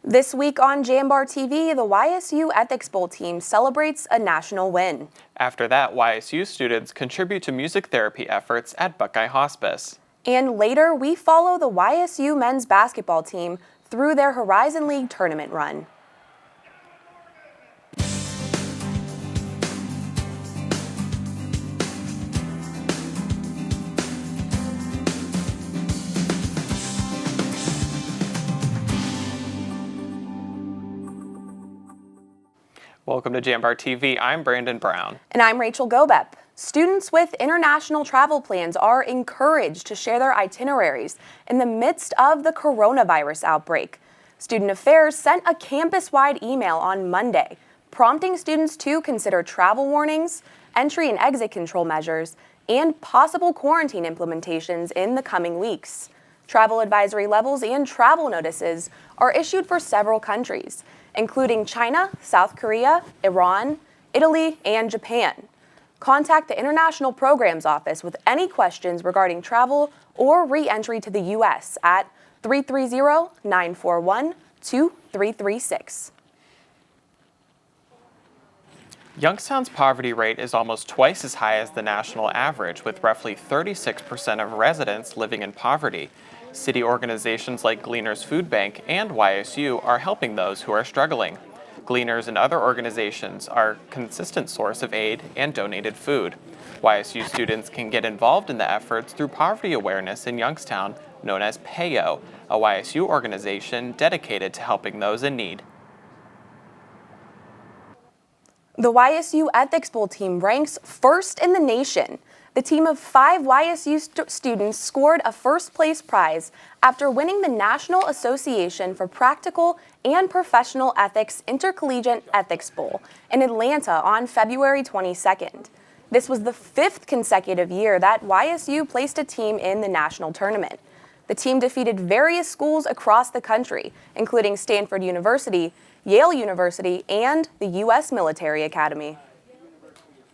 This week on JambarTV, the YSU Ethics Bowl team celebrates a national win. After that, YSU students contribute to music therapy efforts at Buckeye Hospice. And later, we follow the YSU men's basketball team through their Horizon League tournament run. Welcome to JambarTV. I'm Brandon Brown. And I'm Rachel Gobep. Students with international travel plans are encouraged to share their itineraries in the midst of the coronavirus outbreak. Student Affairs sent a campus-wide email on Monday, prompting students to consider travel warnings, entry and exit control measures, and possible quarantine implementations in the coming weeks. Travel advisory levels and travel notices are issued for several countries, including China, South Korea, Iran, Italy, and Japan. Contact the International Programs Office with any questions regarding travel or re-entry to the U.S. at 330-941-2336. Youngstown's poverty rate is almost twice as high as the national average, with roughly 36% of residents living in poverty. City organizations like Gleaners Food Bank and YSU are helping those who are struggling. Gleaners and other organizations are a consistent source of aid and donated food. YSU students can get involved in the efforts through poverty awareness in Youngstown, known as PAYO, a YSU organization dedicated to helping those in need. The YSU Ethics Bowl team ranks first in the nation. The team of 5 YSU students scored a first-place prize after winning the National Association for Practical and Professional Ethics Intercollegiate Ethics Bowl in Atlanta on February 22nd. This was the 5th consecutive year that YSU placed a team in the national tournament. The team defeated various schools across the country, including Stanford University, Yale University, and the U.S. Military Academy.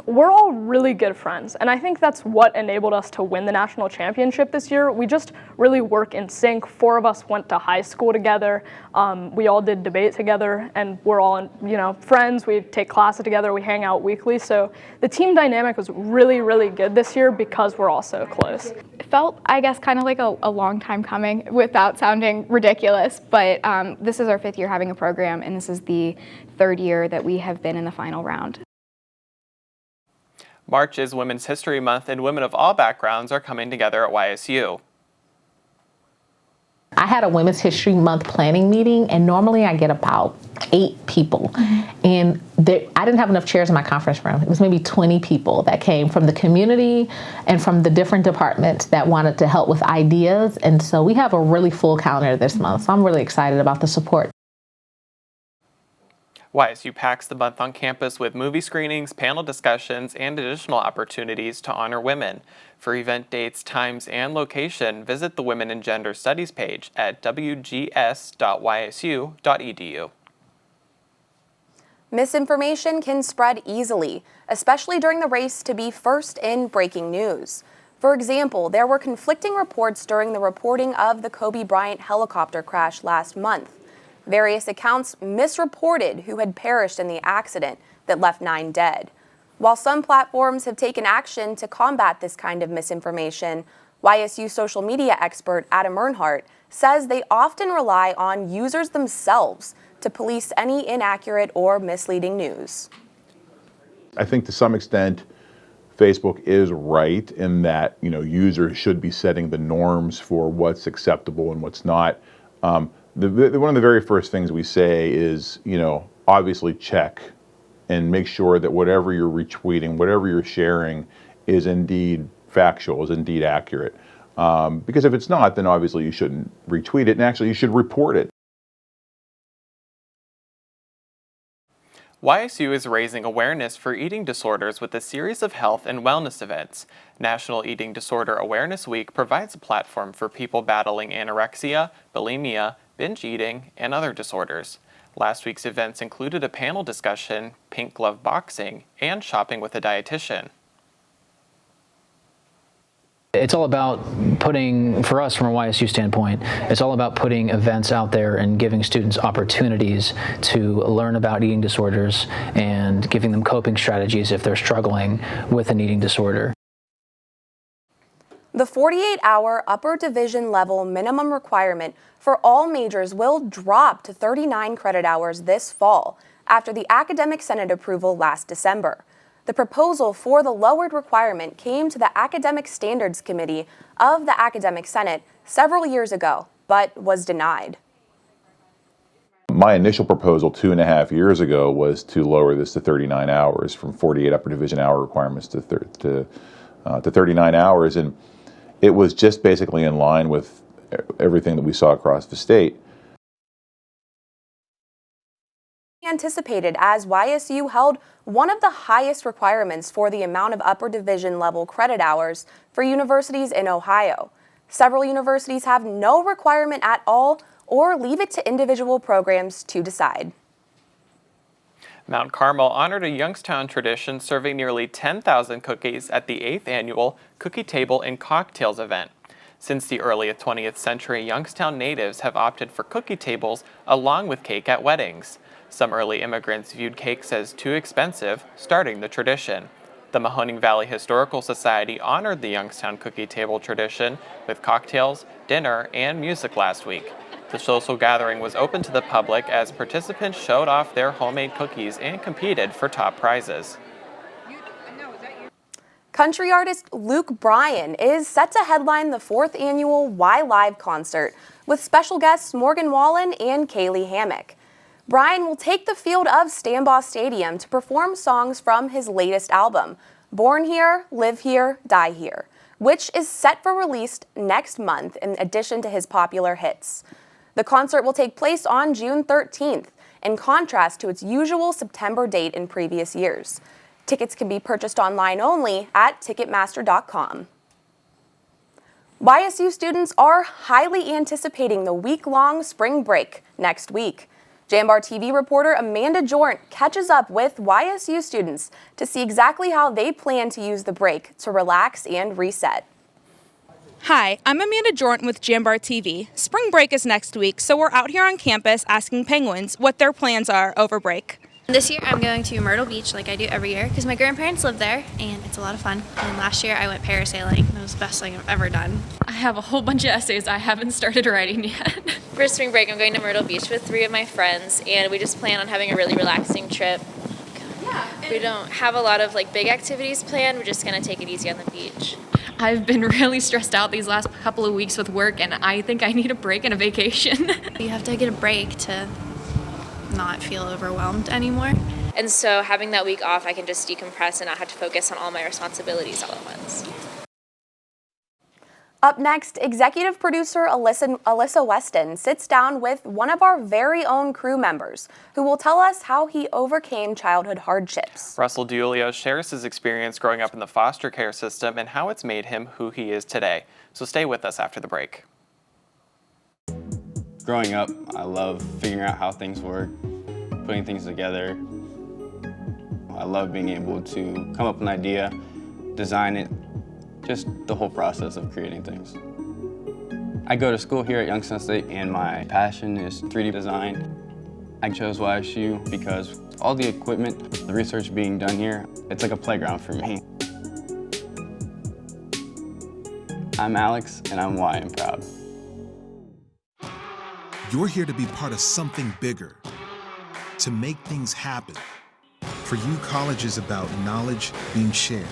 We're all really good friends, and I think that's what enabled us to win the national championship this year. We just really work in sync. 4 of us went to high school together. We all did debate together, and we're all, friends. We take classes together. We hang out weekly. So the team dynamic was really, really good this year because we're all so close. It felt, I guess, kind of like a long time coming without sounding ridiculous, but this is our 5th year having a program, and this is the 3rd year that we have been in the final round. March is Women's History Month, and women of all backgrounds are coming together at YSU. I had a Women's History Month planning meeting, and normally I get about 8 people. And I didn't have enough chairs in my conference room. It was maybe 20 people that came from the community and from the different departments that wanted to help with ideas. And so we have a really full calendar this month. So I'm really excited about the support. YSU packs the month on campus with movie screenings, panel discussions, and additional opportunities to honor women. For event dates, times, and location, visit the Women and Gender Studies page at wgs.ysu.edu. Misinformation can spread easily, especially during the race to be first in breaking news. For example, there were conflicting reports during the reporting of the Kobe Bryant helicopter crash last month. Various accounts misreported who had perished in the accident that left 9 dead. While some platforms have taken action to combat this kind of misinformation, YSU social media expert Adam Earnhardt says they often rely on users themselves to police any inaccurate or misleading news. I think to some extent, Facebook is right in that, users should be setting the norms for what's acceptable and what's not. One of the very first things we say is, obviously check and make sure that whatever you're retweeting, whatever you're sharing is indeed factual, is indeed accurate. Because if it's not, then obviously you shouldn't retweet it, and actually you should report it. YSU is raising awareness for eating disorders with a series of health and wellness events. National Eating Disorder Awareness Week provides a platform for people battling anorexia, bulimia, binge eating, and other disorders. Last week's events included a panel discussion, pink glove boxing, and shopping with a dietitian. It's all about putting, for us from a YSU standpoint, it's all about putting events out there and giving students opportunities to learn about eating disorders and giving them coping strategies if they're struggling with an eating disorder. The 48-hour upper division level minimum requirement for all majors will drop to 39 credit hours this fall after the Academic Senate approval last December. The proposal for the lowered requirement came to the Academic Standards Committee of the Academic Senate several years ago, but was denied. My initial proposal 2.5 years ago was to lower this to 39 hours from 48 upper division hour requirements to 39 hours, and it was just basically in line with everything that we saw across the state. Anticipated as YSU held one of the highest requirements for the amount of upper division level credit hours for universities in Ohio. Several universities have no requirement at all or leave it to individual programs to decide. Mount Carmel honored a Youngstown tradition, serving nearly 10,000 cookies at the 8th annual Cookie Table and Cocktails event. Since the early 20th century, Youngstown natives have opted for cookie tables along with cake at weddings. Some early immigrants viewed cakes as too expensive, starting the tradition. The Mahoning Valley Historical Society honored the Youngstown cookie table tradition with cocktails, dinner, and music last week. The social gathering was open to the public as participants showed off their homemade cookies and competed for top prizes. Country artist Luke Bryan is set to headline the 4th annual Y Live concert with special guests Morgan Wallen and Kaylee Hammock. Bryan will take the field of Stambaugh Stadium to perform songs from his latest album, Born Here, Live Here, Die Here, which is set for release next month in addition to his popular hits. The concert will take place on June 13th, in contrast to its usual September date in previous years. Tickets can be purchased online only at Ticketmaster.com. YSU students are highly anticipating the week-long spring break next week. JambarTV reporter Amanda Jornt catches up with YSU students to see exactly how they plan to use the break to relax and reset. Hi, I'm Amanda Jornt with JambarTV. Spring break is next week, so we're out here on campus asking Penguins what their plans are over break. This year I'm going to Myrtle Beach like I do every year because my grandparents live there and it's a lot of fun. And last year I went parasailing and it was the best thing I've ever done. I have a whole bunch of essays I haven't started writing yet. For spring break I'm going to Myrtle Beach with 3 of my friends and we just plan on having a really relaxing trip. We don't have a lot of big activities planned, we're just going to take it easy on the beach. I've been really stressed out these last couple of weeks with work and I think I need a break and a vacation. You have to get a break to not feel overwhelmed anymore. And so having that week off, I can just decompress and not have to focus on all my responsibilities all at once. Up next, executive producer Alyssa Weston sits down with one of our very own crew members who will tell us how he overcame childhood hardships. Russell Diulio shares his experience growing up in the foster care system and how it's made him who he is today. So stay with us after the break. Growing up, I love figuring out how things work, putting things together. I love being able to come up with an idea, design it, just the whole process of creating things. I go to school here at Youngstown State and my passion is 3D design. I chose YSU because all the equipment, the research being done here, it's like a playground for me. I'm Alex and I'm Y and proud. You're here to be part of something bigger, to make things happen. For you, college is about knowledge being shared,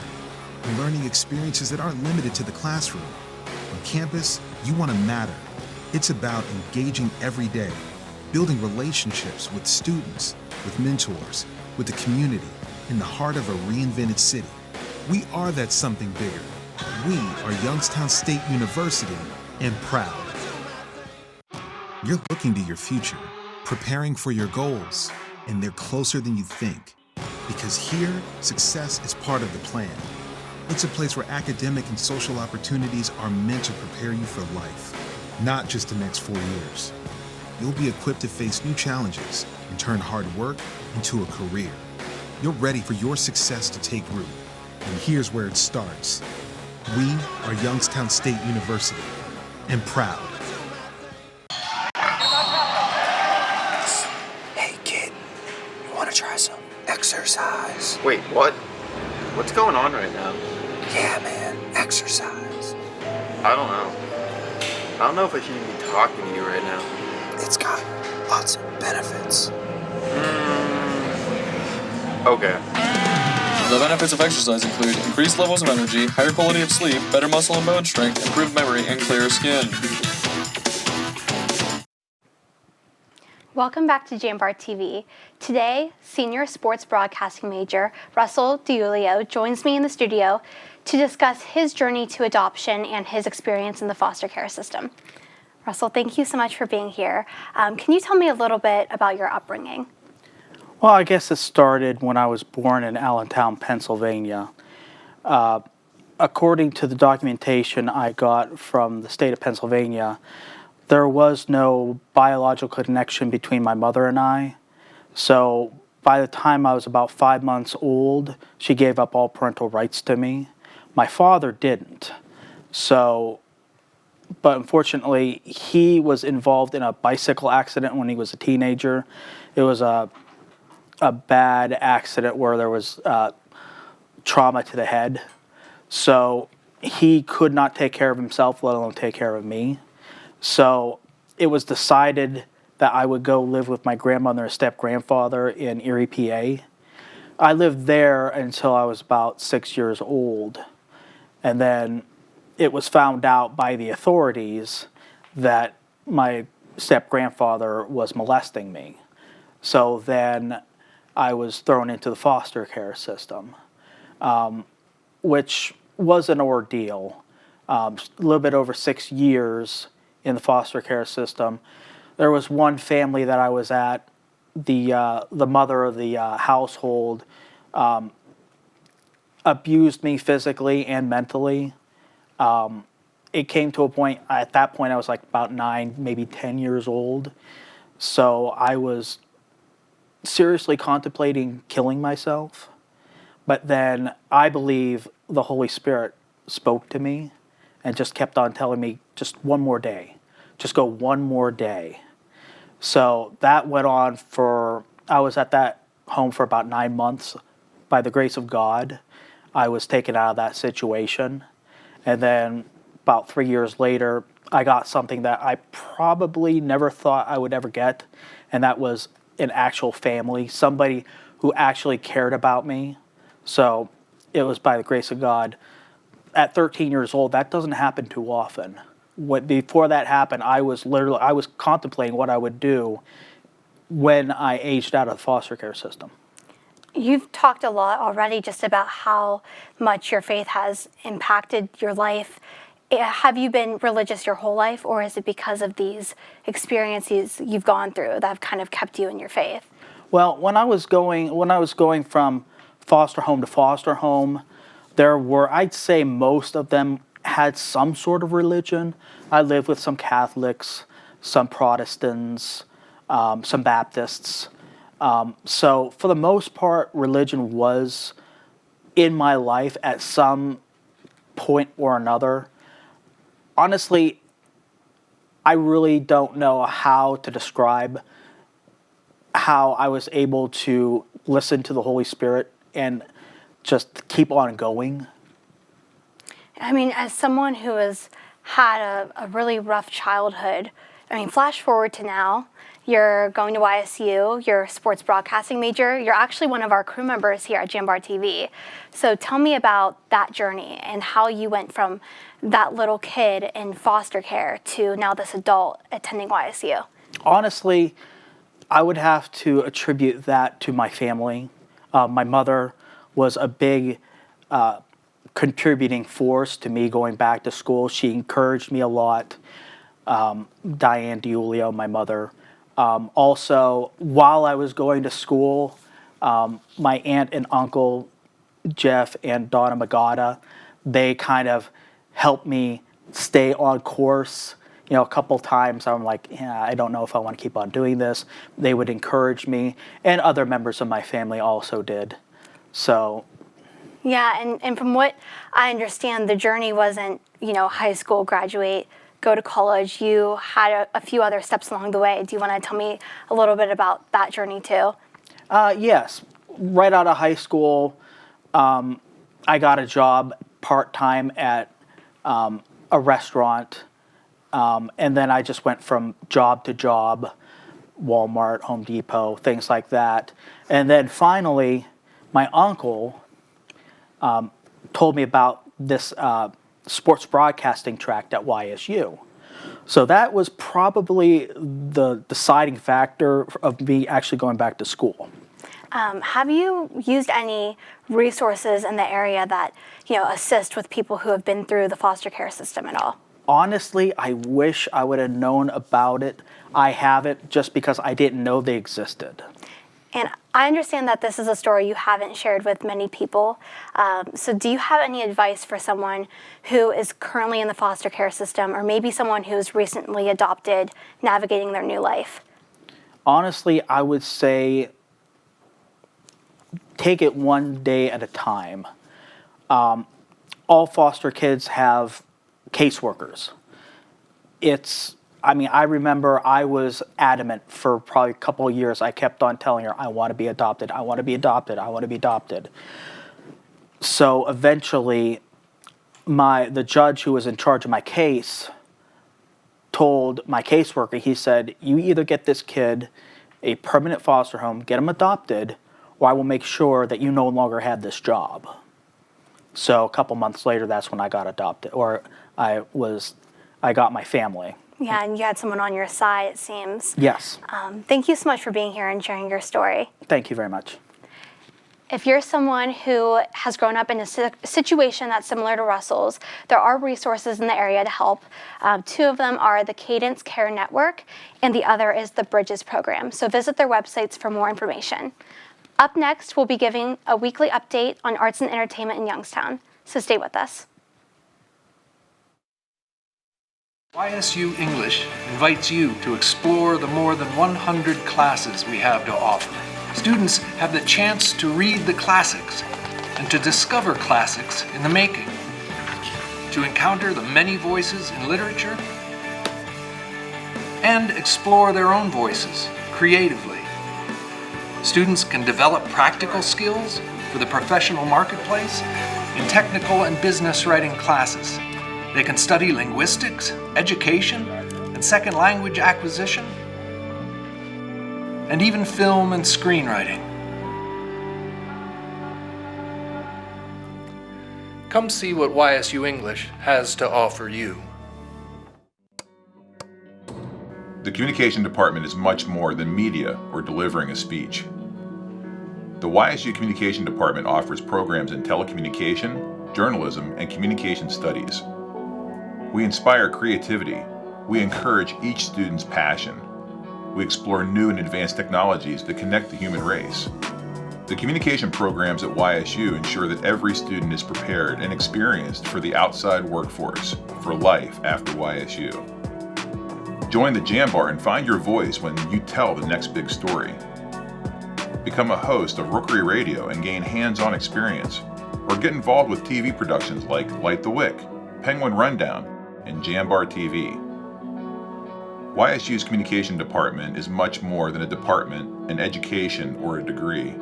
and learning experiences that aren't limited to the classroom. On campus, you want to matter. It's about engaging every day, building relationships with students, with mentors, with the community, in the heart of a reinvented city. We are that something bigger. We are Youngstown State University and proud. You're looking to your future, preparing for your goals, and they're closer than you think. Because here, success is part of the plan. It's a place where academic and social opportunities are meant to prepare you for life, not just the next 4 years. You'll be equipped to face new challenges and turn hard work into a career. You're ready for your success to take root. And here's where it starts. We are Youngstown State University, and proud. Hey kid, you wanna try some exercise? Wait, what? What's going on right now? Yeah man, exercise. I don't know. I don't know if I should even be talking to you right now. It's got lots of benefits. Okay. The benefits of exercise include increased levels of energy, higher quality of sleep, better muscle and bone strength, improved memory, and clearer skin. Welcome back to JambarTV. Today, senior sports broadcasting major Russell DiUlio joins me in the studio to discuss his journey to adoption and his experience in the foster care system. Russell, thank you so much for being here. Can you tell me a little bit about your upbringing? Well, I guess it started when I was born in Allentown, Pennsylvania. According to the documentation I got from the state of Pennsylvania, there was no biological connection between my mother and I. So by the time I was about 5 months old, she gave up all parental rights to me. My father didn't. But unfortunately, he was involved in a bicycle accident when he was a teenager. It was a bad accident where there was trauma to the head. So he could not take care of himself, let alone take care of me. So it was decided that I would go live with my grandmother and step-grandfather in Erie, PA. I lived there until I was about 6 years old. And then it was found out by the authorities that my step-grandfather was molesting me. So then I was thrown into the foster care system, which was an ordeal. A little bit over 6 years in the foster care system. There was one family that I was at, the mother of the household abused me physically and mentally. It came to a point, at that point I was like about 9, maybe 10 years old. So I was seriously contemplating killing myself. But then I believe the Holy Spirit spoke to me and just kept on telling me, just one more day. Just go one more day. So that went on I was at that home for about 9 months. By the grace of God, I was taken out of that situation. And then about 3 years later, I got something that I probably never thought I would ever get. And that was an actual family, somebody who actually cared about me. So it was by the grace of God. At 13 years old, that doesn't happen too often. Before that happened, I was contemplating what I would do when I aged out of the foster care system. You've talked a lot already just about how much your faith has impacted your life. Have you been religious your whole life, or is it because of these experiences you've gone through that have kind of kept you in your faith? Well, when I was going from foster home to foster home, there were, I'd say most of them had some sort of religion. I lived with some Catholics, some Protestants, some Baptists. So for the most part, religion was in my life at some point or another. Honestly, I really don't know how to describe how I was able to listen to the Holy Spirit and just keep on going. I mean, as someone who has had a really rough childhood, I mean, flash forward to now, you're going to YSU, you're a sports broadcasting major, you're actually one of our crew members here at JambarTV. So tell me about that journey and how you went from that little kid in foster care to now this adult attending YSU. Honestly, I would have to attribute that to my family. My mother was a big contributing force to me going back to school. She encouraged me a lot. Diane DiUlio, my mother. Also, while I was going to school, my aunt and uncle, Jeff and Donna Magada, they kind of helped me stay on course. You know, a couple times I'm like, yeah, I don't know if I want to keep on doing this. They would encourage me, and other members of my family also did. So Yeah, and from what I understand, the journey wasn't, high school, graduate, go to college. You had a few other steps along the way. Do you want to tell me a little bit about that journey too? Yes. Right out of high school, I got a job part-time at a restaurant, and then I just went from job to job, Walmart, Home Depot, things like that. And then finally, my uncle told me about this sports broadcasting track at YSU. So that was probably the deciding factor of me actually going back to school. Have you used any resources in the area that, assist with people who have been through the foster care system at all? Honestly, I wish I would have known about it. I haven't, just because I didn't know they existed. And I understand that this is a story you haven't shared with many people. So do you have any advice for someone who is currently in the foster care system, or maybe someone who's recently adopted, navigating their new life? Honestly, I would say take it one day at a time. All foster kids have caseworkers. I remember I was adamant for probably a couple of years. I kept on telling her, I want to be adopted, I want to be adopted, I want to be adopted. So eventually, the judge who was in charge of my case told my caseworker, he said, you either get this kid a permanent foster home, get him adopted, or I will make sure that you no longer have this job. So a couple months later, that's when I got adopted, or I got my family. Yeah, and you had someone on your side, it seems. Yes. Thank you so much for being here and sharing your story. Thank you very much. If you're someone who has grown up in a situation that's similar to Russell's, there are resources in the area to help. Two of them are the Cadence Care Network, and the other is the Bridges program. So visit their websites for more information. Up next, we'll be giving a weekly update on arts and entertainment in Youngstown. So stay with us. YSU English invites you to explore the more than 100 classes we have to offer. Students have the chance to read the classics and to discover classics in the making, to encounter the many voices in literature, and explore their own voices creatively. Students can develop practical skills for the professional marketplace in technical and business writing classes. They can study linguistics, education, and second language acquisition, and even film and screenwriting. Come see what YSU English has to offer you. The communication department is much more than media or delivering a speech. The YSU Communication Department offers programs in telecommunication, journalism, and communication studies. We inspire creativity. We encourage each student's passion. We explore new and advanced technologies that connect the human race. The communication programs at YSU ensure that every student is prepared and experienced for the outside workforce, for life after YSU. Join the Jambar and find your voice when you tell the next big story. Become a host of Rookery Radio and gain hands-on experience, or get involved with TV productions like Light the Wick, Penguin Rundown, and JambarTV. YSU's Communication Department is much more than a department, an education, or a degree.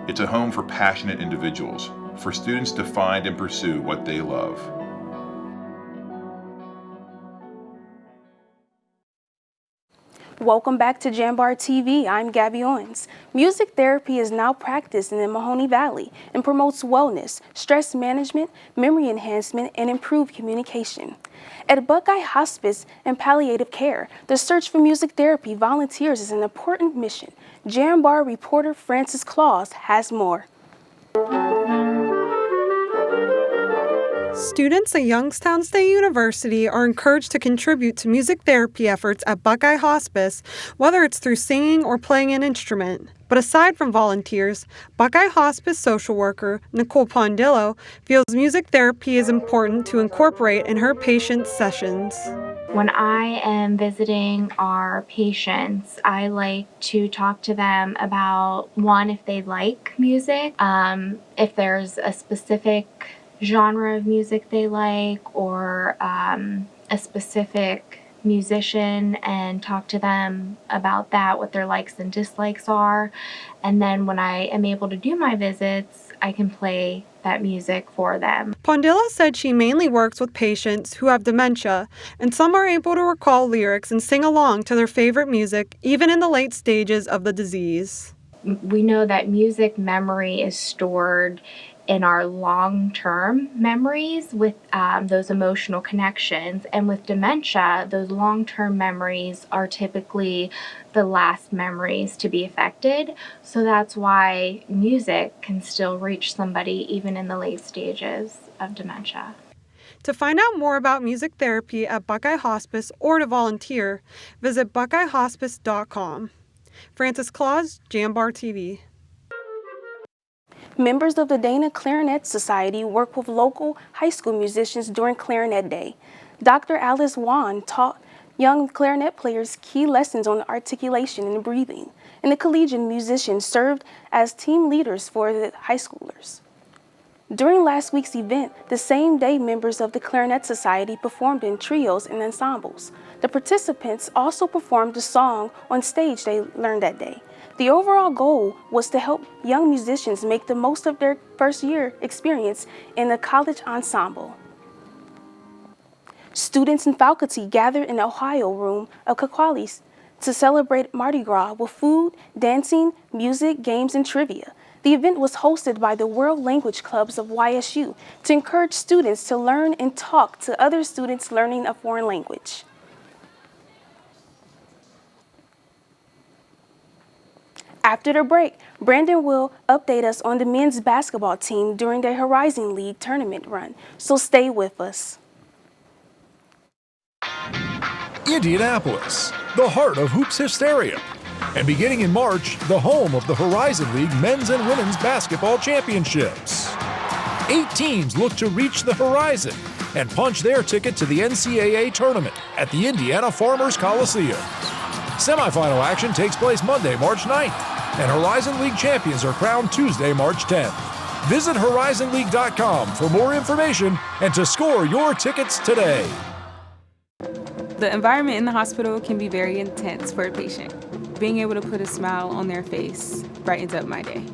It's a home for passionate individuals, for students to find and pursue what they love. Welcome back to Jambar TV. I'm Gabby Owens. Music therapy is now practiced in the Mahoney Valley and promotes wellness, stress management, memory enhancement, and improved communication. At Buckeye Hospice and Palliative Care, the search for music therapy volunteers is an important mission. Jambar reporter Francis Claus has more. Students at Youngstown State University are encouraged to contribute to music therapy efforts at Buckeye Hospice, whether it's through singing or playing an instrument. But aside from volunteers, Buckeye Hospice social worker Nicole Pondillo feels music therapy is important to incorporate in her patients' sessions. When I am visiting our patients, I like to talk to them about, one, if they like music, if there's a specific genre of music they like, or a specific musician, and talk to them about that, what their likes and dislikes are. And then when I am able to do my visits, I can play that music for them. Pondilla said she mainly works with patients who have dementia, and some are able to recall lyrics and sing along to their favorite music, even in the late stages of the disease. We know that music memory is stored in our long-term memories with those emotional connections. And with dementia, those long-term memories are typically the last memories to be affected. So that's why music can still reach somebody even in the late stages of dementia. To find out more about music therapy at Buckeye Hospice or to volunteer, visit buckeyehospice.com. Frances Claus, JambarTV. Members of the Dana Clarinet Society work with local high school musicians during Clarinet Day. Dr. Alice Wan taught young clarinet players key lessons on articulation and breathing, and the collegiate musicians served as team leaders for the high schoolers. During last week's event, the same day members of the Clarinet Society performed in trios and ensembles. The participants also performed a song on stage they learned that day. The overall goal was to help young musicians make the most of their first year experience in the college ensemble. Students and faculty gathered in the Ohio room of Kaquali's to celebrate Mardi Gras with food, dancing, music, games, and trivia. The event was hosted by the World Language Clubs of YSU to encourage students to learn and talk to other students learning a foreign language. After the break, Brandon will update us on the men's basketball team during their Horizon League tournament run, so stay with us. Indianapolis, the heart of hoops hysteria. And beginning in March, the home of the Horizon League men's and women's basketball championships. 8 teams look to reach the horizon and punch their ticket to the NCAA tournament at the Indiana Farmers Coliseum. Semifinal action takes place Monday, March 9th, and Horizon League champions are crowned Tuesday, March 10th. Visit horizonleague.com for more information and to score your tickets today. The environment in the hospital can be very intense for a patient. Being able to put a smile on their face brightens up my day.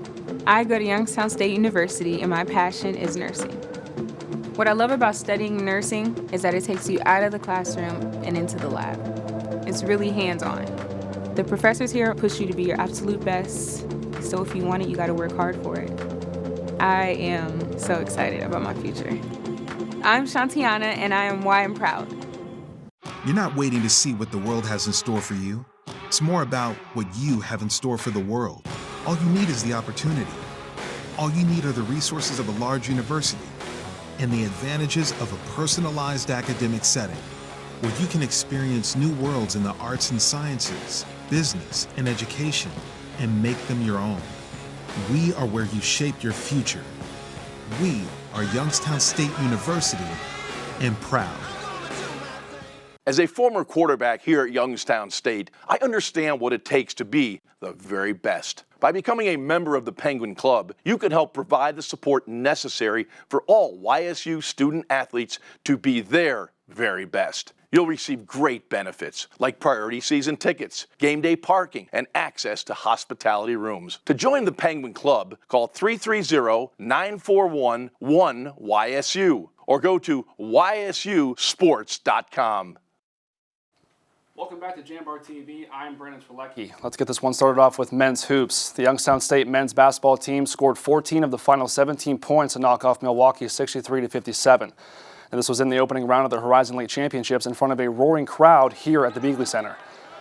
I go to Youngstown State University and my passion is nursing. What I love about studying nursing is that it takes you out of the classroom and into the lab. It's really hands-on. The professors here push you to be your absolute best, so if you want it, you gotta work hard for it. I am so excited about my future. I'm Shantiana and I am why I'm proud. You're not waiting to see what the world has in store for you. It's more about what you have in store for the world. All you need is the opportunity. All you need are the resources of a large university and the advantages of a personalized academic setting where you can experience new worlds in the arts and sciences, business, and education and make them your own. We are where you shape your future. We are Youngstown State University and proud. As a former quarterback here at Youngstown State, I understand what it takes to be the very best. By becoming a member of the Penguin Club, you can help provide the support necessary for all YSU student athletes to be their very best. You'll receive great benefits like priority season tickets, game day parking, and access to hospitality rooms. To join the Penguin Club, call 330-941-1YSU or go to ysusports.com. Welcome back to JambarTV. I'm Brandon Trelecky. Let's get this one started off with men's hoops. The Youngstown State men's basketball team scored 14 of the final 17 points to knock off Milwaukee 63-57. And this was in the opening round of the Horizon League Championships in front of a roaring crowd here at the Beagley Center.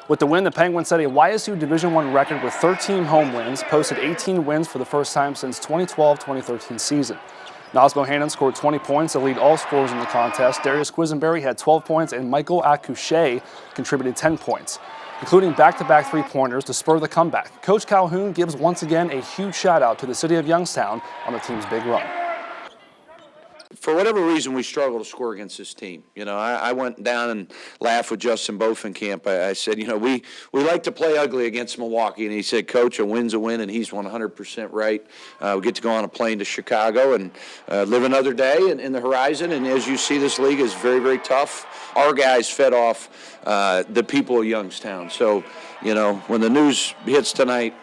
With the win, the Penguins set a YSU Division I record with 13 home wins, posted 18 wins for the first time since 2012-2013 season. Naz Bohannon scored 20 points to lead all scorers in the contest. Darius Quisenberry had 12 points, and Michael Akuche contributed 10 points, including back-to-back three-pointers to spur the comeback. Coach Calhoun gives once again a huge shout-out to the city of Youngstown on the team's big run. for whatever reason, we struggle to score against this team. You know, I went down and laughed with Justin Bofinkamp. I said, you know, we like to play ugly against Milwaukee. And he said, Coach, a win's a win, and he's 100% right. We get to go on a plane to Chicago and live another day in the Horizon. And as you see, this league is very, very tough. Our guys fed off the people of Youngstown. So, you know, when the news hits tonight,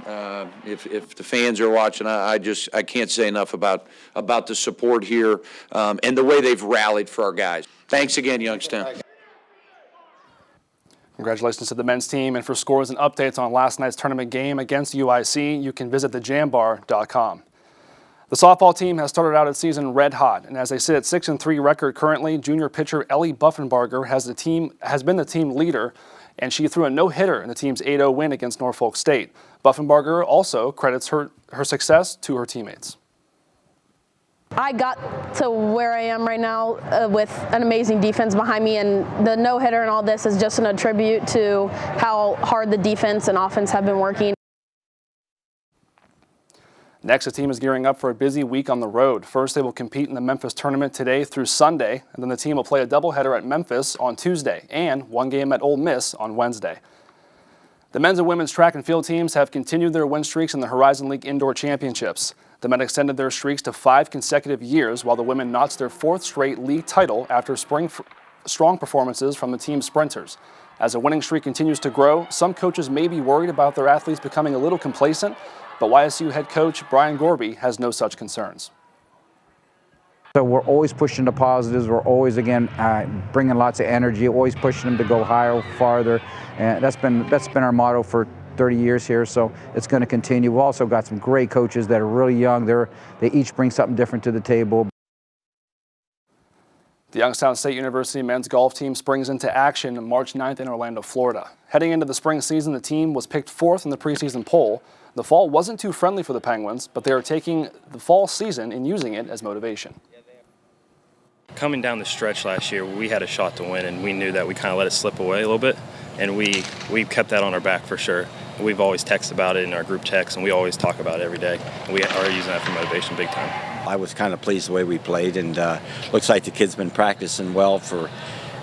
if the fans are watching, I can't say enough about the support here and the way they've rallied for our guys. Thanks again, Youngstown. Congratulations to the men's team, and for scores and updates on last night's tournament game against UIC, you can visit thejambar.com. The softball team has started out its season red hot, and as they sit at 6-3 record currently, junior pitcher Ellie Buffenbarger has been the team leader, and she threw a no-hitter in the team's 8-0 win against Norfolk State. Buffenbarger also credits her success to her teammates. I got to where I am right now with an amazing defense behind me, and the no-hitter and all this is just an attribute to how hard the defense and offense have been working. Next, the team is gearing up for a busy week on the road. First, they will compete in the Memphis tournament today through Sunday, and then the team will play a doubleheader at Memphis on Tuesday and one game at Ole Miss on Wednesday. The men's and women's track and field teams have continued their win streaks in the Horizon League Indoor Championships. The men extended their streaks to 5 consecutive years, while the women notched their 4th straight league title after strong performances from the team sprinters. As the winning streak continues to grow, some coaches may be worried about their athletes becoming a little complacent, but YSU head coach Brian Gorby has no such concerns. So we're always pushing the positives. We're always, again, bringing lots of energy, always pushing them to go higher, farther. And that's been our motto for 30 years here, so it's going to continue. We've also got some great coaches that are really young. They each bring something different to the table. The Youngstown State University men's golf team springs into action on March 9th in Orlando, Florida. Heading into the spring season, the team was picked 4th in the preseason poll. The fall wasn't too friendly for the Penguins, but they are taking the fall season and using it as motivation. Coming down the stretch last year, we had a shot to win, and we knew that. We kind of let it slip away a little bit, and we kept that on our back for sure. We've always texted about it in our group text, and we always talk about it every day. We are using that for motivation big time. I was kind of pleased the way we played, and looks like the kids been practicing well for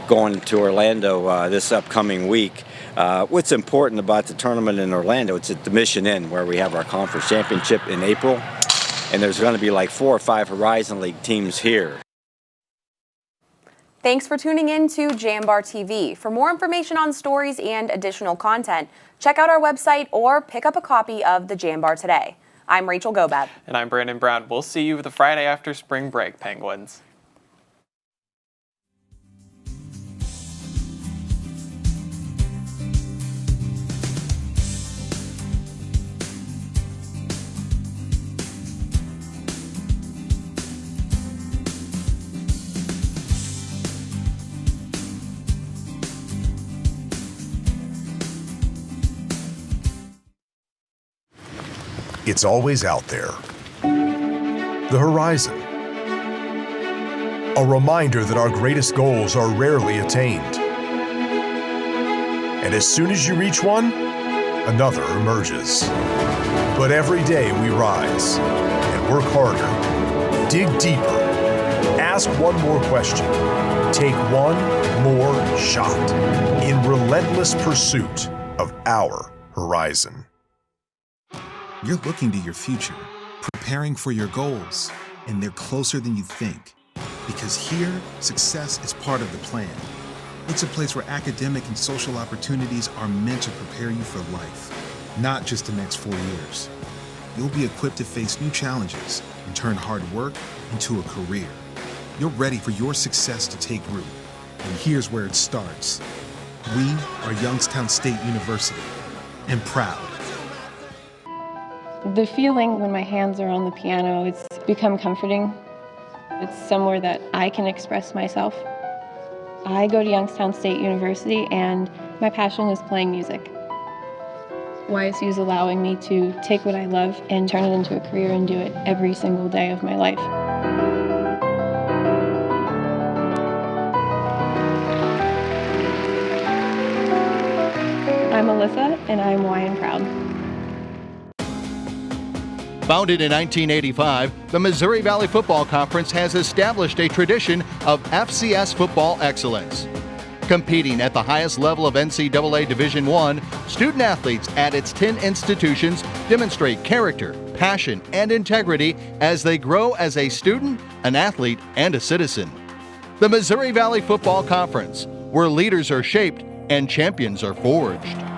going to Orlando this upcoming week. What's important about the tournament in Orlando, it's at the Mission Inn, where we have our conference championship in April, and there's going to be like 4 or 5 Horizon League teams here. Thanks for tuning in to Jambar TV. For more information on stories and additional content, check out our website or pick up a copy of the Jambar Today. I'm Rachel Gobab. And I'm Brandon Brown. We'll see you the Friday after spring break, Penguins. It's always out there. The horizon. A reminder that our greatest goals are rarely attained. And as soon as you reach one, another emerges. But every day we rise and work harder, dig deeper, ask one more question, take one more shot in relentless pursuit of our horizon. You're looking to your future, preparing for your goals, and they're closer than you think. Because here, success is part of the plan. It's a place where academic and social opportunities are meant to prepare you for life, not just the next 4 years. You'll be equipped to face new challenges and turn hard work into a career. You're ready for your success to take root. And here's where it starts. We are Youngstown State University, and proud. The feeling when my hands are on the piano, it's become comforting. It's somewhere that I can express myself. I go to Youngstown State University, and my passion is playing music. YSU is allowing me to take what I love and turn it into a career and do it every single day of my life. I'm Alyssa, and I'm Y and proud. Founded in 1985, the Missouri Valley Football Conference has established a tradition of FCS football excellence. Competing at the highest level of NCAA Division I, student athletes at its 10 institutions demonstrate character, passion, and integrity as they grow as a student, an athlete, and a citizen. The Missouri Valley Football Conference, where leaders are shaped and champions are forged.